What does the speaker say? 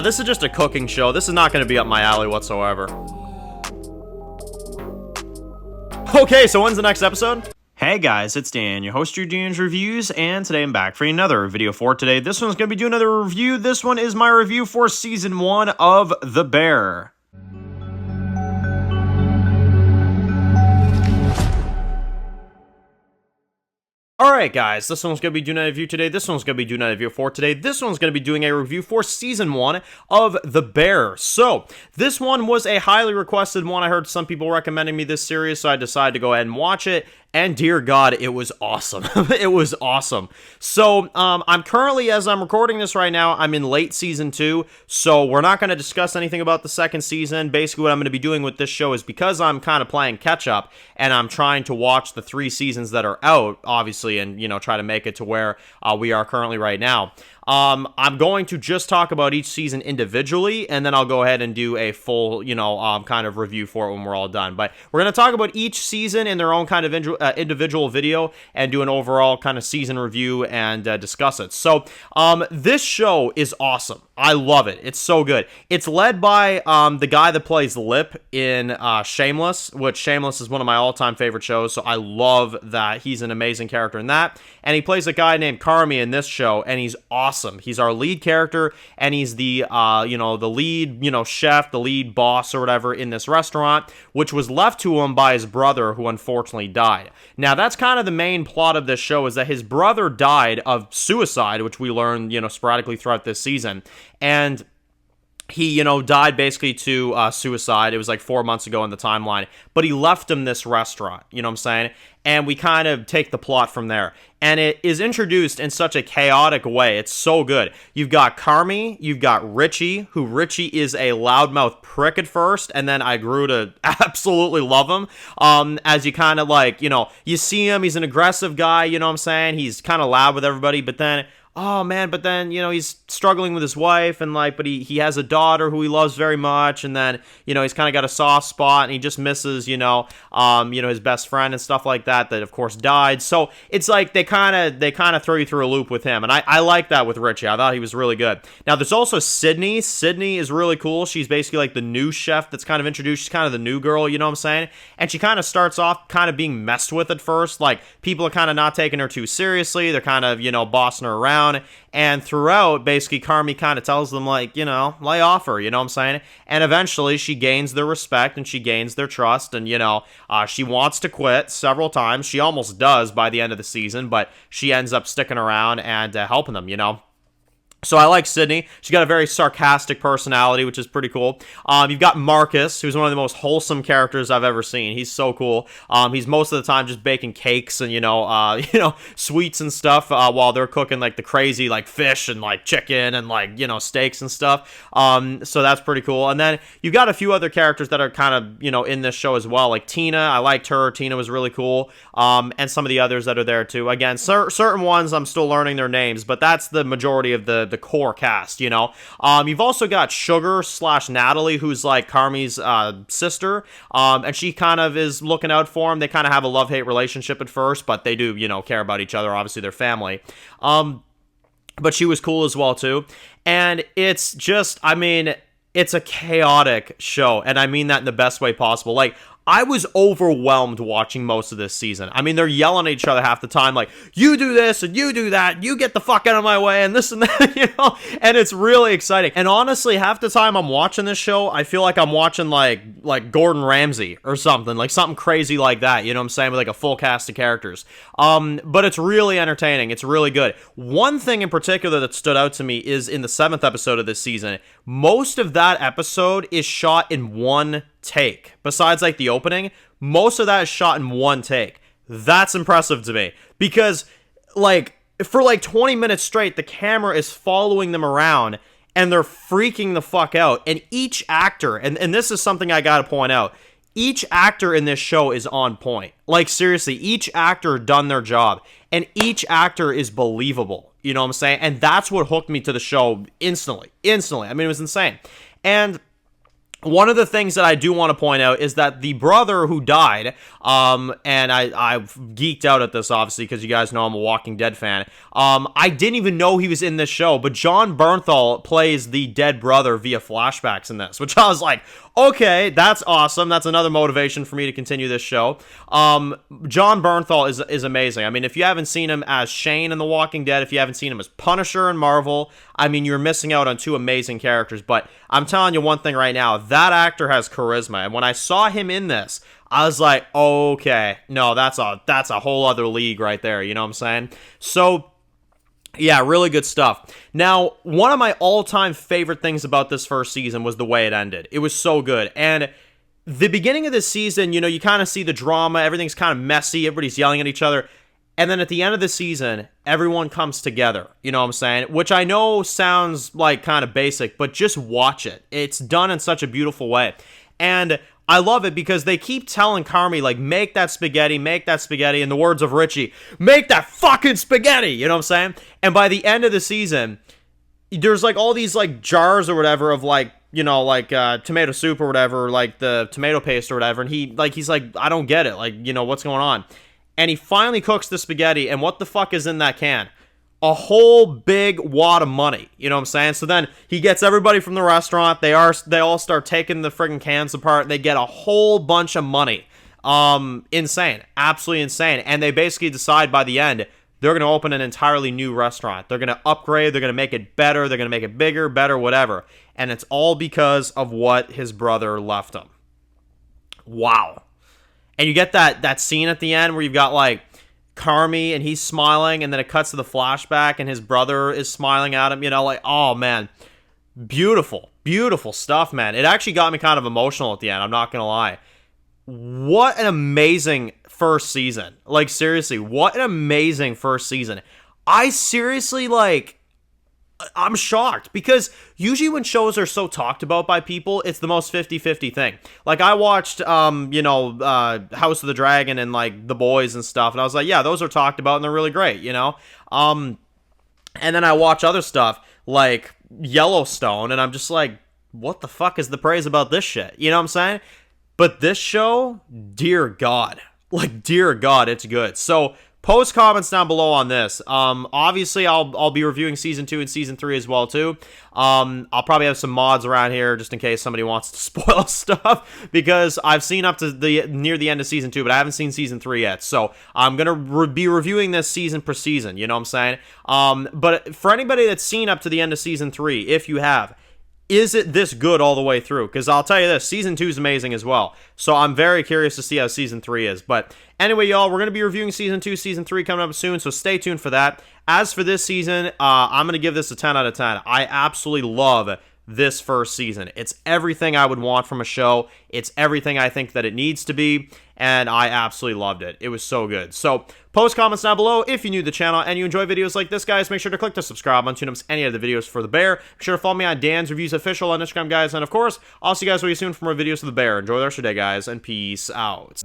This is just a cooking show. This is not going to be up my alley whatsoever. Okay, so when's the next episode? Hey guys, it's Dan, your host of Dan's Reviews, and today I'm back for another video for today. This one's going to be doing another review. This one is my review for Season 1 of The Bear. Alright guys, this one's going to be doing a review today, this one's going to be doing a review for today, this one's going to be doing a review for Season 1 of The Bear. So, this one was a highly requested one. I heard some people recommending me this series, so I decided to go ahead and watch it. And dear God, it was awesome. It was awesome. So, I'm currently, as I'm recording this right now, I'm in late Season 2, so we're not going to discuss anything about the second season. Basically, what I'm going to be doing with this show is because I'm kind of playing catch-up, and I'm trying to watch the 3 seasons that are out, obviously, and, you know, try to make it to where we are currently right now. I'm going to just talk about each season individually, and then I'll go ahead and do a full, you know, kind of review for it when we're all done. But we're going to talk about each season in their own kind of individual video and do an overall kind of season review and discuss it. So, this show is awesome. I love it. It's so good. It's led by the guy that plays Lip in Shameless, which Shameless is one of my all-time favorite shows, so I love that he's an amazing character in that. And he plays a guy named Carmy in this show, and he's awesome. He's our lead character, and he's the, you know, the lead, you know, chef, the lead boss or whatever in this restaurant, which was left to him by his brother, who unfortunately died. Now, that's kind of the main plot of this show, is that his brother died of suicide, which we learn, you know, sporadically throughout this season. And he, you know, died basically to suicide. It was like 4 months ago in the timeline. But he left him this restaurant, you know what I'm saying? And we kind of take the plot from there. And it is introduced in such a chaotic way. It's so good. You've got Carmy, you've got Richie, who Richie is a loudmouth prick at first, and then I grew to absolutely love him. As you kind of like, you know, you see him, he's an aggressive guy, you know what I'm saying? He's kind of loud with everybody, but then, oh man, but then, you know, he's struggling with his wife, and like, but he has a daughter who he loves very much, and then, you know, he's kind of got a soft spot, and he just misses, you know, his best friend and stuff like that of course died. So it's like they kind of throw you through a loop with him, and I like that with Richie. I thought he was really good. Now there's also Sydney. Sydney is really cool. She's basically like the new chef that's kind of introduced. She's kind of the new girl, you know what I'm saying? And she kind of starts off kind of being messed with at first. Like, people are kind of not taking her too seriously. They're kind of, you know, bossing her around. And throughout, basically, Carmy kind of tells them, like, you know, lay off her, you know what I'm saying? And eventually, she gains their respect, and she gains their trust, and, you know, she wants to quit several times. She almost does by the end of the season, but she ends up sticking around and helping them, you know? So I like Sydney. She's got a very sarcastic personality, which is pretty cool. You've got Marcus, who's one of the most wholesome characters I've ever seen. He's so cool. He's most of the time just baking cakes and, you know, sweets and stuff while they're cooking, like, the crazy, like, fish and, like, chicken and, like, you know, steaks and stuff. So that's pretty cool. And then you've got a few other characters that are kind of, you know, in this show as well. Like Tina, I liked her. Tina was really cool. And some of the others that are there, too. Again, certain ones I'm still learning their names, but that's the majority of the core cast, you know. You've also got Sugar / Natalie, who's like Carmy's sister, and she kind of is looking out for him. They kind of have a love-hate relationship at first, but they do, you know, care about each other. Obviously, they're family. But she was cool as well, too. And it's just, I mean, it's a chaotic show, and I mean that in the best way possible. Like, I was overwhelmed watching most of this season. I mean, they're yelling at each other half the time, like, you do this and you do that, you get the fuck out of my way, and this and that, you know? And it's really exciting. And honestly, half the time I'm watching this show, I feel like I'm watching, like Gordon Ramsay or something, like something crazy like that, you know what I'm saying, with like a full cast of characters. But it's really entertaining. It's really good. One thing in particular that stood out to me is in the 7th episode of this season, most of that episode is shot in one take. Besides like the opening, most of that is shot in one take. That's impressive to me, because like for like 20 minutes straight, the camera is following them around and they're freaking the fuck out. And each actor, and this is something I gotta point out, each actor in this show is on point. Like, seriously, each actor done their job, and each actor is believable. You know what I'm saying? And that's what hooked me to the show instantly. I mean, it was insane. And one of the things that I do want to point out is that the brother who died, and I've geeked out at this, obviously, because you guys know I'm a Walking Dead fan. I didn't even know he was in this show, but Jon Bernthal plays the dead brother via flashbacks in this, which I was like, okay, that's awesome. That's another motivation for me to continue this show. Jon Bernthal is amazing. I mean, if you haven't seen him as Shane in The Walking Dead, if you haven't seen him as Punisher in Marvel, I mean, you're missing out on two amazing characters. But I'm telling you one thing right now, that actor has charisma. And when I saw him in this, I was like, okay, no, that's a whole other league right there. You know what I'm saying? So, yeah, really good stuff. Now, one of my all-time favorite things about this first season was the way it ended. It was so good. And the beginning of this season, you know, you kind of see the drama. Everything's kind of messy. Everybody's yelling at each other. And then at the end of the season, everyone comes together. You know what I'm saying? Which I know sounds like kind of basic, but just watch it. It's done in such a beautiful way. And I love it because they keep telling Carmy, like, make that spaghetti, in the words of Richie, make that fucking spaghetti, you know what I'm saying? And by the end of the season, there's, like, all these, like, jars or whatever of, like, you know, like, tomato soup or whatever, like, the tomato paste or whatever, and he's like, I don't get it, like, you know, what's going on? And he finally cooks the spaghetti, and what the fuck is in that can? A whole big wad of money, you know what I'm saying? So then he gets everybody from the restaurant. They all start taking the friggin' cans apart. They get a whole bunch of money. Insane, absolutely insane. And they basically decide by the end they're gonna open an entirely new restaurant. They're gonna upgrade. They're gonna make it better. They're gonna make it bigger, better, whatever. And it's all because of what his brother left him. Wow. And you get that scene at the end where you've got like Carmy and he's smiling, and then it cuts to the flashback and his brother is smiling at him, you know, like, oh man, beautiful stuff, man. It actually got me kind of emotional at the end, I'm not gonna lie. What an amazing first season. Like, seriously, what an amazing first season. I seriously, like, I'm shocked because usually when shows are so talked about by people, it's the most 50-50 thing. Like, I watched, House of the Dragon and, like, The Boys and stuff, and I was like, yeah, those are talked about and they're really great, you know? And then I watch other stuff like Yellowstone, and I'm just like, what the fuck is the praise about this shit? You know what I'm saying? But this show, dear God, it's good. So, post comments down below on this. Obviously, I'll be reviewing Season 2 and Season 3 as well, too. I'll probably have some mods around here just in case somebody wants to spoil stuff, because I've seen up to near the end of Season 2, but I haven't seen Season 3 yet. So, I'm going to be reviewing this season per season, you know what I'm saying? But for anybody that's seen up to the end of Season 3, if you have, is it this good all the way through? Because I'll tell you this, Season 2 is amazing as well. So I'm very curious to see how Season 3 is. But anyway, y'all, we're going to be reviewing Season 2, Season 3 coming up soon, so stay tuned for that. As for this season, I'm going to give this a 10 out of 10. I absolutely love this first season. It's everything I would want from a show. It's everything I think that it needs to be, and I absolutely loved it. It was so good. So, post comments down below if you're new to the channel and you enjoy videos like this, guys. Make sure to click the subscribe button to miss any of the videos for The Bear. Be sure to follow me on Dan's Reviews Official on Instagram, guys. And, of course, I'll see you guys really soon for more videos of The Bear. Enjoy the rest of your day, guys, and peace out.